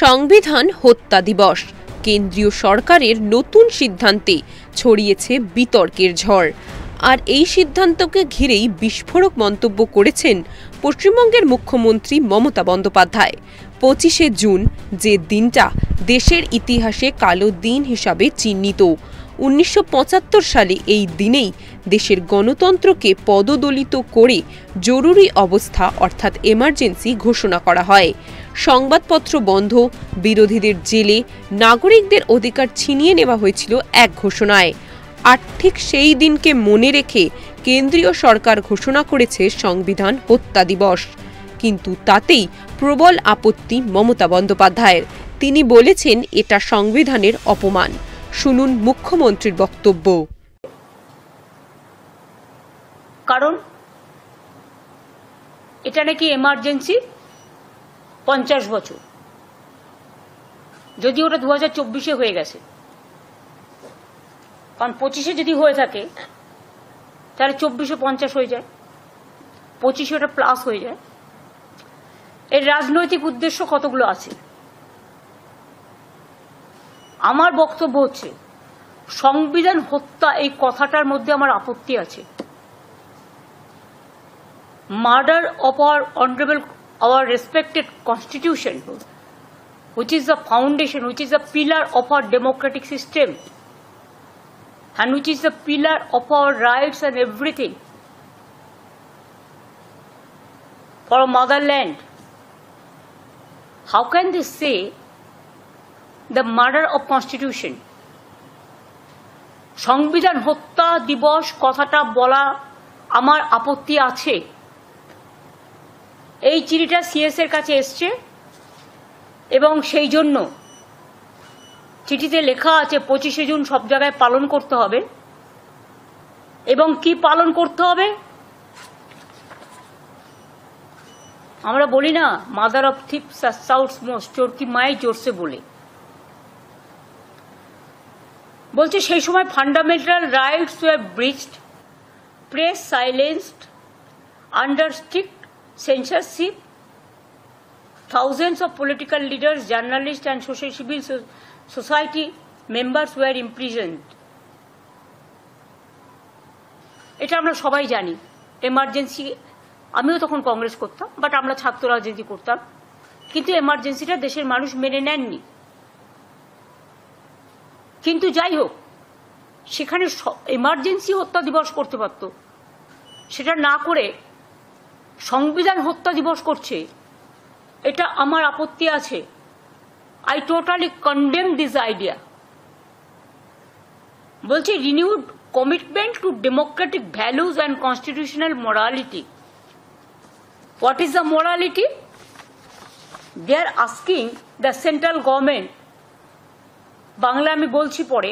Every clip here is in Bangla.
সংবিধান হত্যা দিবস, কেন্দ্রীয় সরকারের নতুন সিদ্ধান্তে ছড়িয়েছে বিতর্কের ঝড়। আর এই সিদ্ধান্তকে ঘিরেই বিস্ফোরক মন্তব্য করেছেন পশ্চিমবঙ্গের মুখ্যমন্ত্রী মমতা বন্দ্যোপাধ্যায়। 25শে জুন যে দিনটা দেশের ইতিহাসে কালো দিন হিসাবে চিহ্নিত। 1975 সালে এই দিনেই দেশের গণতন্ত্রকে পদদলিত করে জরুরি অবস্থা অর্থাৎ এমার্জেন্সি ঘোষণা করা হয়। সংবাদপত্র বন্ধ, বিরোধীদের জেলে, নাগরিকদের অধিকার ছিনিয়ে নেওয়া হয়েছিল এক ঘোষণায়। আর ঠিক সেই দিনকে মনে রেখে কেন্দ্রীয় সরকার ঘোষণা করেছে সংবিধান হত্যা দিবস। কিন্তু তাতেই প্রবল আপত্তি মমতা বন্দ্যোপাধ্যায়ের। তিনি বলেছেন এটা সংবিধানের অপমান। শুনুন মুখ্যমন্ত্রীর বক্তব্য। কারণ এটা নাকি এমার্জেন্সি 50 বছর, যদি ওটা 2024-এ হয়ে গেছে। কারণ 25-এ যদি হয়ে থাকে তাহলে 24-এ 50 হয়ে যায়, 25-এ ওটা প্লাস হয়ে যায়। এর রাজনৈতিক উদ্দেশ্য কতগুলো আছে। আমার বক্তব্য হচ্ছে সংবিধান হত্যা এই কথাটার মধ্যে আমার আপত্তি আছে। Murder of our respected constitution, which is the foundation, which is the pillar of our democratic system, and which is the pillar of our rights and everything for our motherland. How can they say the murder of constitution? সংবিধান হত্যা দিবস কথাটা বলা আমার আপত্তি আছে। এই চিঠিটা সিএস এর কাছে এসছে এবং সেই জন্য চিঠিতে লেখা আছে 25শে জুন সব জায়গায় পালন করতে হবে। এবং কি পালন করতে হবে? আমরা বলি না, mother of thieves south's most, চোর কি মাই জোরসে বলে। বলছে সেই সময় fundamental rights were breached, press silenced, under strict censorship, thousands of political leaders, journalists and civil society members were imprisoned. এটা আমরা সবাই জানি। এমার্জেন্সি, আমিও তখন কংগ্রেস করতাম, বাট আমরা ছাত্র রাজনীতি করতাম, কিন্তু এমার্জেন্সিটা দেশের মানুষ মেনে নেননি। কিন্তু যাই হোক, সেখানে এমার্জেন্সি হত্যা দিবস করতে পারত, সেটা না করে সংবিধান হত্যা দিবস করছে। এটা আমার আপত্তি আছে। I totally condemn this idea. বলছে renewed commitment to democratic values and constitutional morality. What is the morality? They are asking the central government, Bangla আমি বলছি পরে,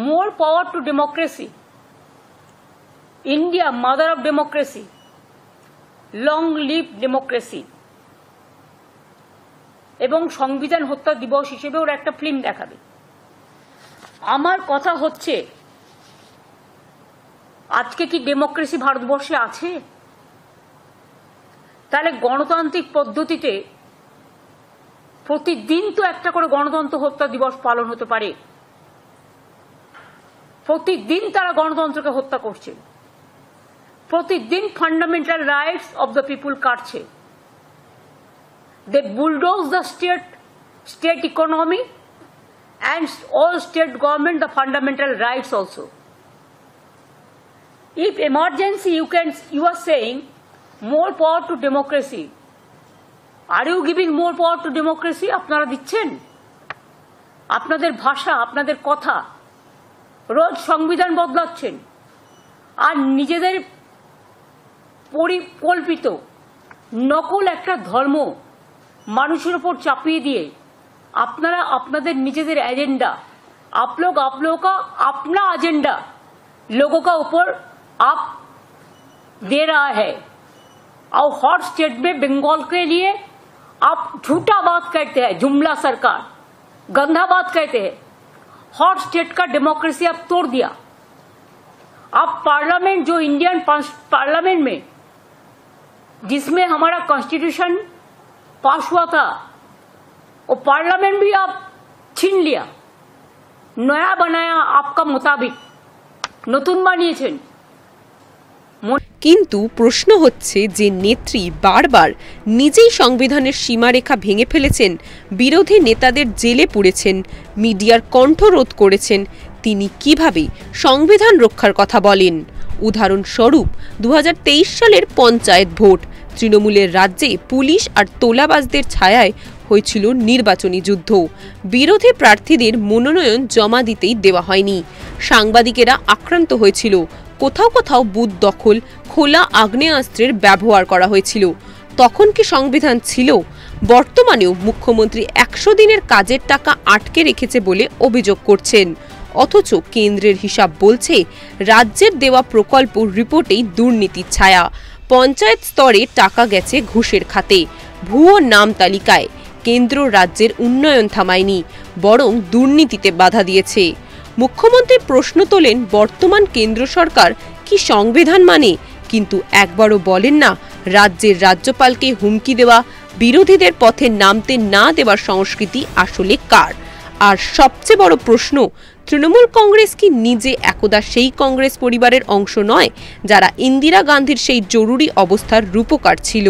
more power to democracy, India mother of democracy, long live democracy. এবং সংবিধান হত্যা দিবস হিসেবে ওরা একটা ফিল্ম দেখাবে। আমার কথা হচ্ছে, আজকে কি ডেমোক্রেসি ভারতবর্ষে আছে? তাহলে গণতান্ত্রিক পদ্ধতিতে প্রতিদিন তো একটা করে গণতন্ত্র হত্যা দিবস পালন হতে পারে। প্রতিদিন তারা গণতন্ত্রকে হত্যা করছে, প্রতিদিন fundamental rights of the people কাটছে। They bulldoze the state economy and all state government the fundamental rights also. If emergency you are saying more power to democracy, are you giving more power to democracy? আপনারা দিচ্ছেন। আপনাদের ভাষা, আপনাদের কথা, রোজ সংবিধান বদলাচ্ছেন আর নিজেদের পরিকল্পিত নকল একটা ধর্ম মানুষের উপর চাপিয়ে দিয়ে আপনারা আপনাদের নিজেদের एजेंडा, आप लोगों का अपना एजेंडा लोगों का ऊपर आप दे रहा है। और हॉट स्टेट में बंगाल के लिए आप झूठा बात कहते हैं, जुमला सरकार, गंदा बात कहते हैं। हॉट स्टेट का डेमोक्रेसी आप तोड़ दिया। आप पार्लियामेंट, जो इंडियन पार्लियामेंट में जिसमें हमारा कॉन्स्टिट्यूशन पास हुआ था, वो पार्लियामेंट भी आप छीन लिया, नया बनाया आपका मुताबिक, नतून बानिয়েছেন। কিন্তু প্রশ্ন হচ্ছে যে নেত্রী বারবার নিজেই সংবিধানের সীমারেখা ভেঙে ফেলেছেন, বিরোধী নেতাদের জেলে পুরেছেন, মিডিয়ার কণ্ঠরোধ করেছেন, তিনি কিভাবে সংবিধান রক্ষার কথা বলেন? উদাহরণস্বরূপ 2023 সালের পঞ্চায়েত ভোট, তৃণমূলের রাজ্যে পুলিশ আর তোলাবাজদের ছায়ায় হয়েছিল নির্বাচনী যুদ্ধ। বিরোধী প্রার্থীদের মনোনয়ন জমা দিতেই দেওয়া হয়নি, সাংবাদিকেরা আক্রান্ত হয়েছিল, কোথাও কোথাও বুথ দখল, খোলা আগ্নেয়াস্ত্রের ব্যবহার করা হয়েছিল। তখন কি সংবিধান ছিল? বর্তমানেও মুখ্যমন্ত্রী 100 দিনের কাজের টাকা আটকে রেখেছে বলে অভিযোগ করছেন, অথচ কেন্দ্রের হিসাব বলছে রাজ্যের দেওয়া প্রকল্প রিপোর্টেই দুর্নীতির ছায়া। পঞ্চায়েত স্তরে টাকা গেছে ঘুষের খাতে, ভুয়ো নাম তালিকায়। কেন্দ্র রাজ্যের উন্নয়ন থামায়নি, বরং দুর্নীতিতে বাধা দিয়েছে। মুখ্যমন্ত্রী প্রশ্ন তোলেন, বর্তমান কেন্দ্র সরকার কি সংবিধান মানে? কিন্তু একবারও বলেন না রাজ্যের রাজ্যপালকে হুমকি দেওয়া, বিরোধীদের পথে নামতে না দেওয়ার সংস্কৃতি আসলে কার? আর সবচেয়ে বড় প্রশ্ন, তৃণমূল কংগ্রেস কি নিজে একদা সেই কংগ্রেস পরিবারের অংশ নয় যারা ইন্দিরা গান্ধীর সেই জরুরি অবস্থার রূপকার ছিল?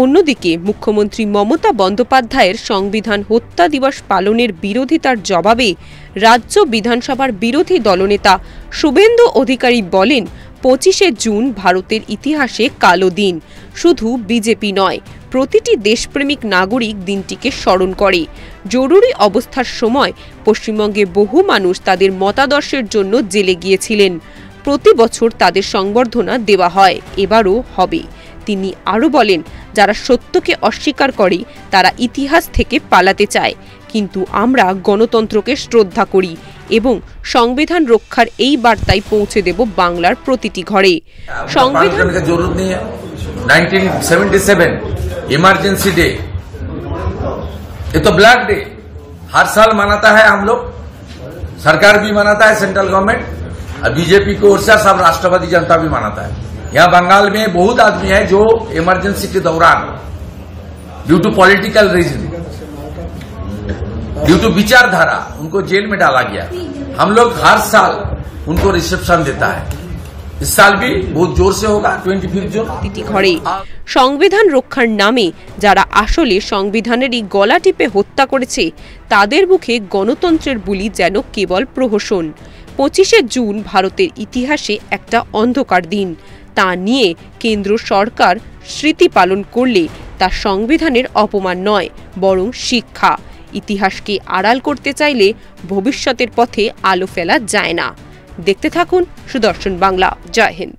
অন্যদিকে মুখ্যমন্ত্রী মমতা বন্দ্যোপাধ্যায়ের সংবিধান হত্যা দিবস পালনের বিরোধিতার জবাবে রাজ্য বিধানসভার বিরোধী দলনেতা শুভেন্দু অধিকারী বলেন, 25শে জুন ভারতের ইতিহাসে কালো দিন। শুধু বিজেপি নয়, প্রতিটি দেশপ্রেমিক নাগরিক দিনটিকে স্মরণ করে। জরুরি অবস্থার সময় পশ্চিমবঙ্গে বহু মানুষ তাদের মতাদর্শের জন্য জেলে গিয়েছিলেন। প্রতি বছর তাদের সংবর্ধনা দেওয়া হয়, এবারও হবে। তিনি আরও বলেন, যারা সত্যকে অস্বীকার করে তারা ইতিহাস থেকে পালাতে চায়, কিন্তু আমরা গণতন্ত্রকে শ্রদ্ধা করি এবং সংবিধান রক্ষার এই বার্তায় পৌঁছে দেব বাংলার প্রতিটি ঘরে। সংবিধান की जरूरत नहीं है। 1977 इमरजेंसी डे, ये तो ब्लैक डे हर साल मनाता है हम लोग, सरकार भी मनाता है, सेंट्रल गवर्नमेंट, बीजेपी की ओर से सब राष्ट्रवादी जनता भी मनाता है। यहाँ बंगाल में बहुत आदमी है जो इमरजेंसी के दौरान due to political reason, due to विचारधारा उनको जेल में डाला गया। हम लोग हर साल उनको रिसेप्शन देता है, इस साल भी बहुत जोर से होगा 25 जून। ঘরে সংবিধান রক্ষার নামে যারা আসলে সংবিধানেরই গলা টিপে হত্যা করেছে, তাদের মুখে গণতন্ত্রের বুলি যেন কেবল প্রহসন। 25শে জুন ভারতের ইতিহাসে একটা অন্ধকার দিন, তা নিয়ে কেন্দ্র সরকার স্মৃতি পালন করলে তা সংবিধানের অপমান নয়, বরং শিক্ষা। ইতিহাসকে আড়াল করতে চাইলে ভবিষ্যতের পথে আলো ফেলা যায় না। দেখতে থাকুন সুদর্শন বাংলা। জয় হিন্দ।